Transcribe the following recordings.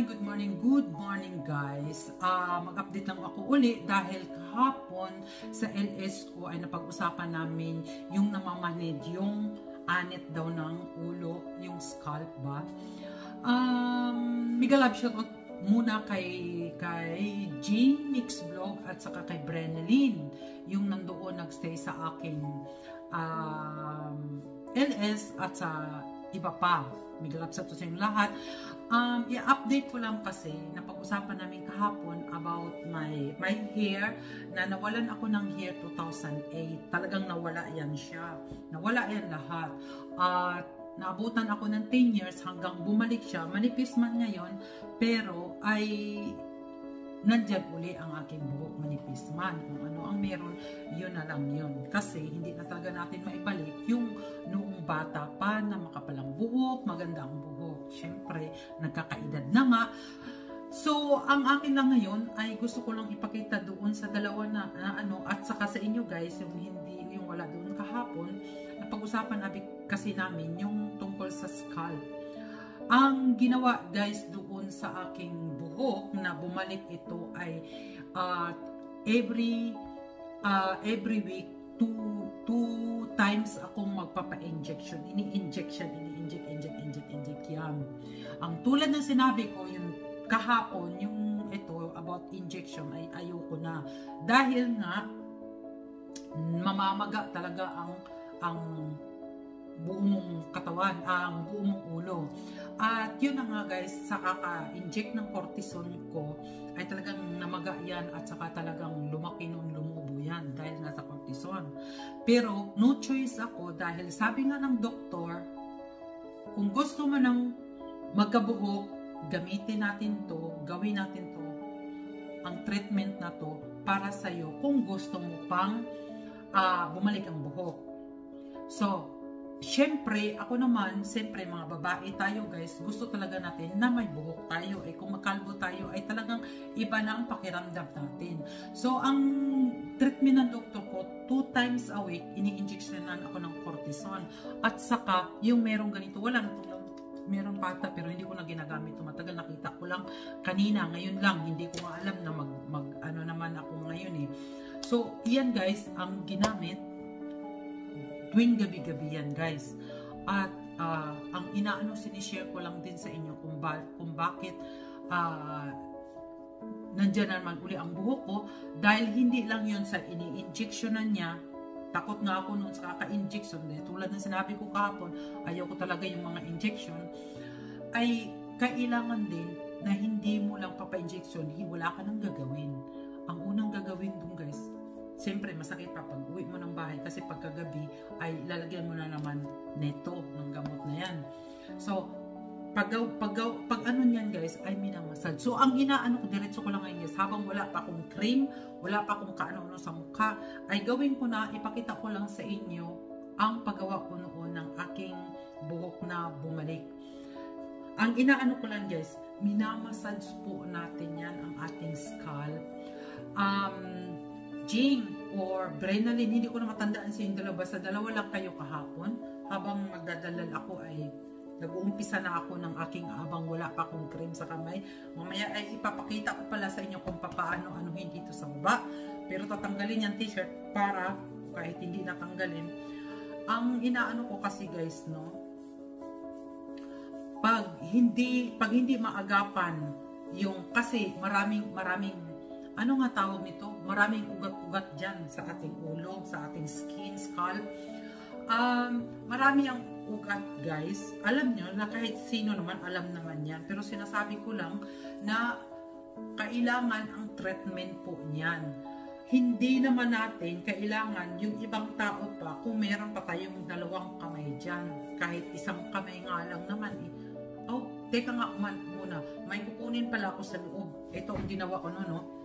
good morning guys. Mag-update lang ako uli dahil kahapon sa LS ko ay napag-usapan namin yung namamanid, yung anit daw ng ulo, yung scalp ba. Mega love shoutout muna kay Jean Mix Vlog at saka kay Brenalyn, yung nandoon nagstay sa aking LS at sa iba pa. Mega love sa to sa inyong lahat. I-update ko lang kasi napag-usapan namin kahapon about my hair na nawalan ako ng hair 2008. Talagang nawala yan siya. Nawala yan lahat. At naabutan ako ng 10 years hanggang bumalik siya. Manipis man ngayon, pero ay nandyan uli ang aking buhok, manipis man. Kung ano ang meron, yun na lang yun. Kasi hindi na talaga natin maibalik yung noong bata pa na makapalang buhok, maganda ang buhok. Siyempre, nagkakaedad na nga. So, ang akin lang ngayon ay gusto ko lang ipakita doon sa dalawa na ano, at saka sa inyo guys, yung hindi, yung wala doon kahapon, napag-usapan kasi namin yung tungkol sa scalp. Ang ginawa guys doon sa aking buhok na bumalik ito ay every week two times akong magpapa-injection. Ini-inject yan. Ang tulad ng sinabi ko yung kahapon, yung ito about injection ay ayoko na. Dahil nga mamamaga talaga ang buong mong katawan, ang buong mong ulo. At yun na nga guys, sa kaka-inject ng cortisone ko ay talagang namaga yan at saka talagang lumaki nung lumubo yan dahil nga sa cortisone. Pero no choice ako dahil sabi nga ng doktor, kung gusto mo nang magkabuhok, gamitin natin to, gawin natin to, ang treatment na to para sa'yo kung gusto mo pang bumalik ang buhok. So, siyempre, ako naman, siyempre mga babae tayo guys, gusto talaga natin na may buhok tayo. Kung makalbo tayo, ay talagang iba na ang pakiramdam natin. So, ang treatment ng doktor ko, 2 times a week, ini-injectionan ako ng cortisone. At saka, yung merong ganito, wala na ito. Meron pata, pero hindi ko na ginagamit. Matagal nakita ko lang kanina, ngayon lang, hindi ko alam na ano naman ako ngayon eh. So, yan guys, ang ginamit tuwing gabi-gabi yan guys. At ang sinishare ko lang din sa inyo kung bakit nandyan naman uli ang buhok ko, dahil hindi lang yun sa ini-injectionan niya. Takot nga ako noon sa kaka-injection. Tulad ng sinabi ko kahapon, ayaw ko talaga yung mga injection. Ay kailangan din na hindi mo lang papa-injection, wala ka nang gagawin. Ang unang gagawin dun guys, siyempre, masakit pa pag uwi mo ng bahay kasi pagkagabi ay lalagyan mo na naman neto ng gamot na yan. So, pag ano niyan guys, ay minamasad. So, ang inaano ko, diretso ko lang ngayon guys, habang wala pa akong cream, wala pa akong kaano-ano sa mukha, ay gawin ko na, ipakita ko lang sa inyo ang paggawa ko noon ng aking buhok na bumalik. Ang inaano ko lang guys, minamassage po natin yan, ang ating scalp. Jean or Brenalyn, hindi ko na matandaan sa yung dalawa. Sa dalawa lang kayo kahapon. Habang magdadalal ako ay nag-uumpisa na ako ng aking habang wala pa akong cream sa kamay. Mamaya ay ipapakita ko pala sa inyo kung paano anuhin dito sa baba. Pero tatanggalin yung t-shirt para kahit hindi natanggalin. Ang inaano ko kasi guys, no, pag hindi maagapan yung, kasi maraming ano nga tawag nito? Maraming ugat-ugat dyan sa ating ulo, sa ating skin, scalp. Marami ang ugat guys. Alam nyo na kahit sino naman, alam naman yan. Pero sinasabi ko lang na kailangan ang treatment po niyan. Hindi naman natin kailangan yung ibang tao pa, kung meron pa tayong 2 kamay dyan. Kahit isang kamay nga lang naman eh. Oh, teka nga muna. May kukunin pala ako sa loob. Ito ang ginawa ko no.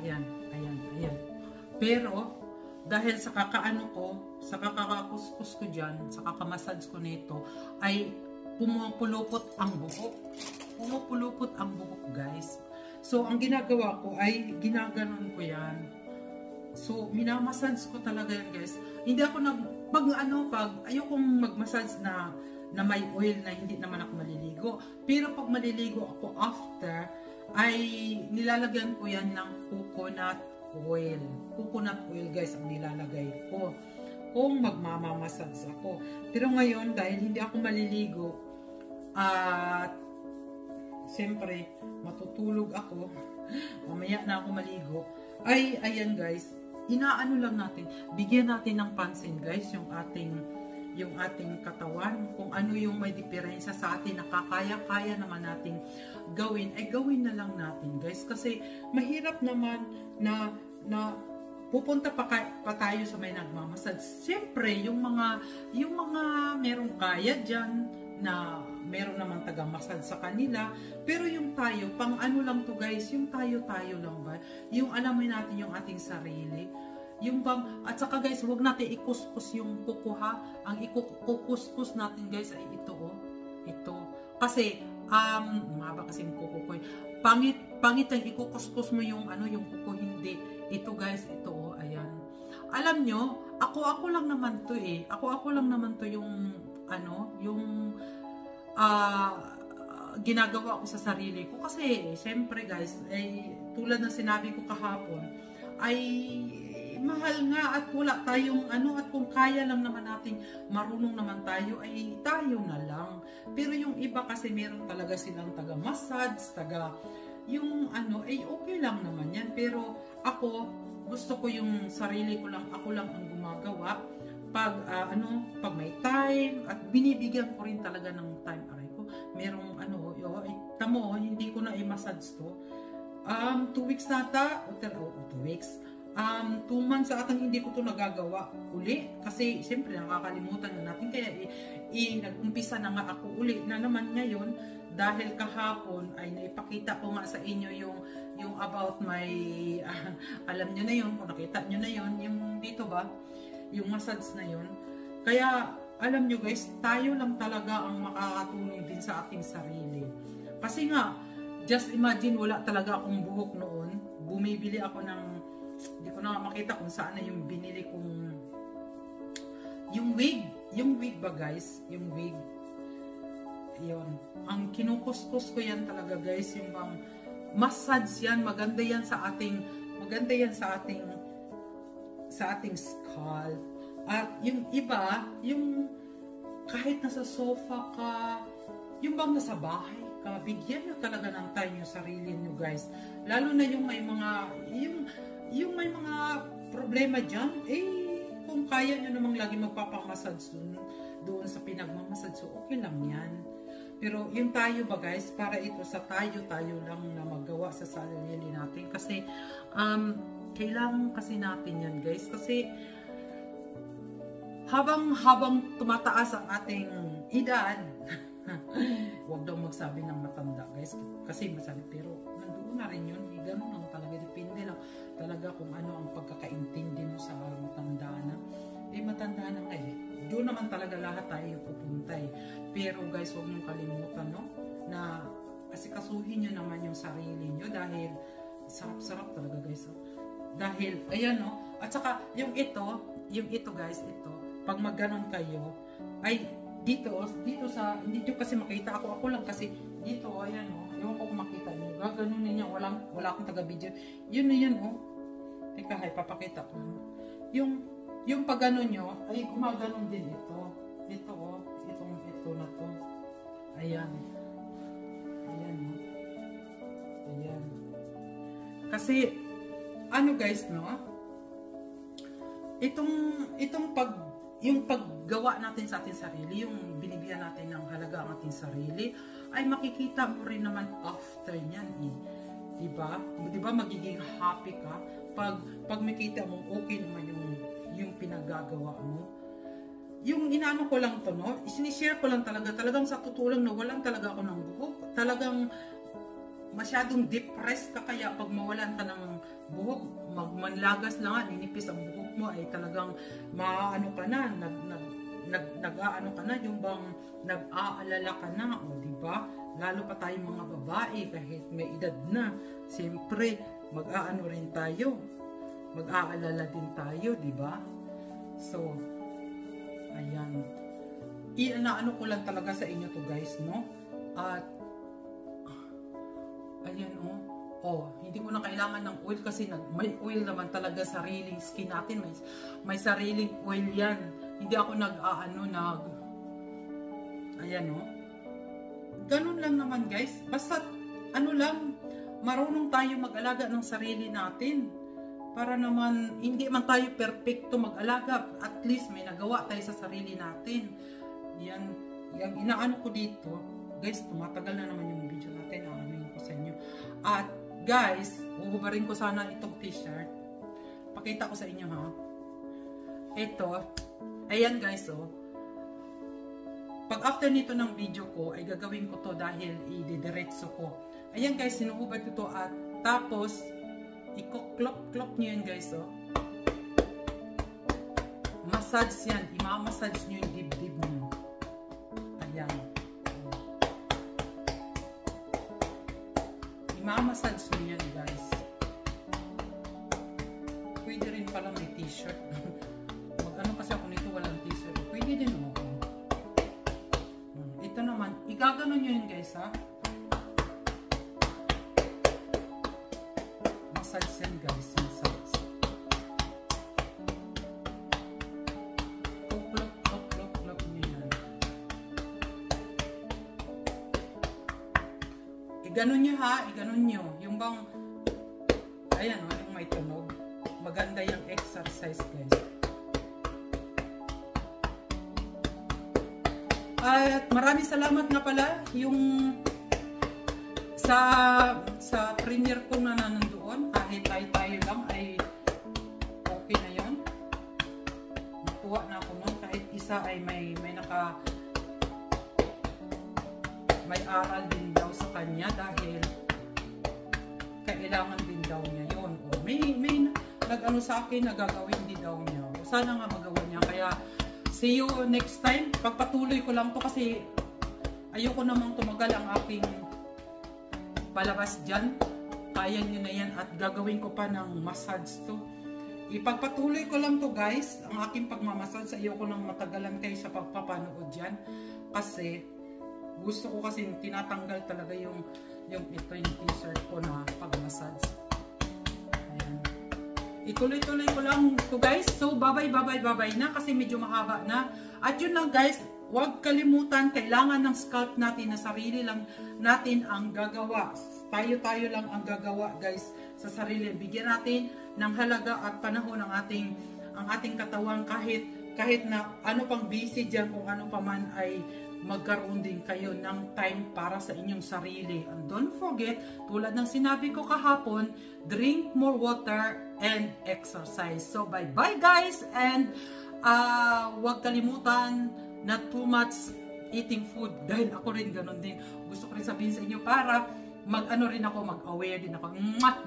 Ayan. Pero, dahil sa kakaano ko, sa kakakakuskus ko dyan, sa kakamassage ko nito, ay pumupulupot ang buhok. Pumupulupot ang buhok guys. So, ang ginagawa ko ay ginaganon ko yan. So, minamassage ko talaga yan, guys. Hindi ako pag ayokong magmassage na may oil na hindi naman ako maliligo. Pero pag maliligo ako after, ay nilalagyan ko yan ng coconut oil. Coconut oil, guys, ang nilalagay ko kung magmamamassage ako. Pero ngayon, dahil hindi ako maliligo, at siyempre, matutulog ako, mamaya na ako maligo, ay, ayan guys, inaano lang natin, bigyan natin ng pansin guys, yung ating katawan, kung ano yung may diferensya sa atin, nakakaya-kaya naman nating gawin, ay gawin na lang natin guys, kasi mahirap naman na pupunta pa tayo sa may nagmamassage. Siyempre, yung mga merong kaya dyan, na meron naman taga-massage sa kanila, pero yung tayo, pang ano lang to guys, yung tayo lang ba? Yung alamin natin yung ating sarili, yung bang, at saka guys, huwag natin ikuskus yung kuko ha, ang ikukuskus natin guys ay ito oh, ito, kasi, mahaba kasi yung kuko ko, pangit ang ikukuskus mo yung yung kuko, hindi, ito guys, ito oh, ayan, alam nyo, ako lang naman to ako lang naman to yung ginagawa ko sa sarili ko kasi syempre guys ay tulad ng sinabi ko kahapon ay mahal nga at wala tayong at kung kaya lang naman nating marunong naman tayo ay tayo na lang, pero yung iba kasi meron talaga silang taga-massage, yung ay okay lang naman yan, pero ako gusto ko yung sarili ko lang, ako lang ang gumagawa pag may time, at binibigyan ko rin talaga ng time. Aray ko, merong tamo, hindi ko na i-massage to. 2 weeks nata, 2 weeks. 2 months atang hindi ko to nagagawa uli kasi siyempre nakakalimutan na natin, kaya nag-umpisa na nga ako uli na naman ngayon dahil kahapon ay naipakita ko nga sa inyo yung about my alam nyo na yun, kung nakita nyo na yun, yung dito ba, yung massage na yun. Kaya alam nyo guys, tayo lang talaga ang makakatulong din sa ating sarili. Kasi nga, just imagine, wala talaga akong buhok noon. Bumibili ako ng, hindi ko na makita kung saan na yung binili kong, yung wig ba guys, yung wig. Yun. Ang kinukuskus ko yan talaga guys, yung bang massage yan, maganda yan sa ating scalp. At yung iba, yung kahit nasa sofa ka, yung bang nasa bahay ka, bigyan nyo talaga ng time yung sarili nyo guys. Lalo na yung may mga problema dyan, kung kaya nyo namang lagi magpapamassage doon sa pinagmamassage, so okay lang yan. Pero yung tayo ba guys, para ito sa tayo lang na maggawa sa sarili natin. Kasi, kailangan kasi natin yan guys. Kasi, habang tumataas ang ating edad, huwag daw magsabi ng matanda guys. Kasi masabi, pero nandoon na rin yun. Ganun lang talaga. Depende lang talaga kung ano ang pagkakaintindi mo sa matanda na. Matanda na nga doon naman talaga lahat tayo pupunta Pero guys, huwag niyong kalimutan na asikasuhin nyo naman yung sarili nyo dahil sarap-sarap talaga guys. Dahil, ayan at saka yung ito guys, pag magganon kayo, ay dito sa, hindi nyo kasi makita ako lang kasi dito, ayan yung ko makita nyo, gaganon niya, wala akong taga-video. Yun na yan Teka, papakita ko. Yung pag gano'n nyo, ay gumaganon din ito. Ito na to. Ayan. Ayan. Kasi, guys, yung paggawa natin sa ating sarili, yung binibigyan natin ng halaga ang ating sarili, ay makikita mo rin naman after nyan Diba? Diba magiging happy ka pag makita mo okay naman yung pinagagawa mo. Yung inaano ko lang to isinishare ko lang talagang sa totoo lang na walang talaga ako ng buhok. Talagang masyadong depressed ka, kaya pag mawalan ka ng buhok, magmanlagas lang ninipis ang buhok mo, ay talagang maano ka na, nag-aano ka na, yung bang nag-aalala ka na, o di ba? Lalo pa tayong mga babae kahit may edad na, siyempre mag-aano rin tayo, mag-aalala din tayo, di ba? So, ayan. Inaano ko lang talaga sa inyo to guys, no? At ayan, hindi ko na kailangan ng oil kasi may oil naman talaga sariling skin natin. May sariling oil yan. Hindi ako ayan, ganun lang naman guys. Basta, marunong tayo mag-alaga ng sarili natin. Para naman, hindi man tayo perfecto mag-alaga. At least, may nagawa tayo sa sarili natin. Yan, yung inaano ko dito. Guys, tumatagal na naman yung video natin. Aanoin ko sa inyo. At, guys, uhubarin ko sana itong t-shirt. Pakita ko sa inyo, ha. Ito. Ayan, guys, Pag after nito ng video ko, ay gagawin ko to dahil i-diretso ko. Ayan, guys, sinuhubad ko to at tapos, i-clop nyo yan, guys, Massage yan. Ima-massage nyo yung dibdib nyo. Ayan. Ima-massage nyo yan, guys. Pwede rin pala may t-shirt. Mag-ano kasi ako nito, walang t-shirt. Pwede din, Ito naman, igagano nyo yun, guys, ha? Massage yan, guys. Massage. Klop nyo yan. Iganon nyo, ha? Iganon nyo. Yung bang, ayan, yung may tunog. Maganda yung exercise, guys. At maraming salamat nga pala yung sa premiere ko na nandoon, kahit tayo lang ay okay na yon. Natuwa na ako nun, kahit isa ay may aral din daw sa kanya dahil kailangan din daw niya yon. May nag-ano sa akin, nagagawin din daw niya. Sana nga magawa niya. Kaya see you next time. Pagpatuloy ko lang to kasi ayoko namang tumagal ang aking palabas dyan. Kaya nyo na yan at gagawin ko pa ng massage to. Ipagpatuloy ko lang to guys, ang aking pagmamassage. Ayoko nang matagalan kayo sa pagpapanood dyan. Kasi gusto ko kasi tinatanggal talaga yung t-shirt ko na pag-massage. Ayan. Ituloy-tuloy ko lang to guys. So bye na kasi medyo mahaba na. At yun lang guys, huwag kalimutan, kailangan ng scalp natin na sarili lang natin ang gagawa. Tayo lang ang gagawa guys sa sarili. Bigyan natin ng halaga at panahon ang ating katawan kahit na ano pang busy dyan, kung ano pa man ay magkaroon din kayo ng time para sa inyong sarili. And don't forget, tulad ng sinabi ko kahapon, drink more water and exercise. So bye-bye guys, and huwag kalimutan na too much eating food dahil ako rin ganun din. Gusto ko rin sabihin sa inyo para mag-aware din ako.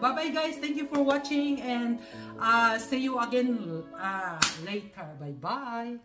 Bye-bye guys, thank you for watching and see you again later. Bye-bye.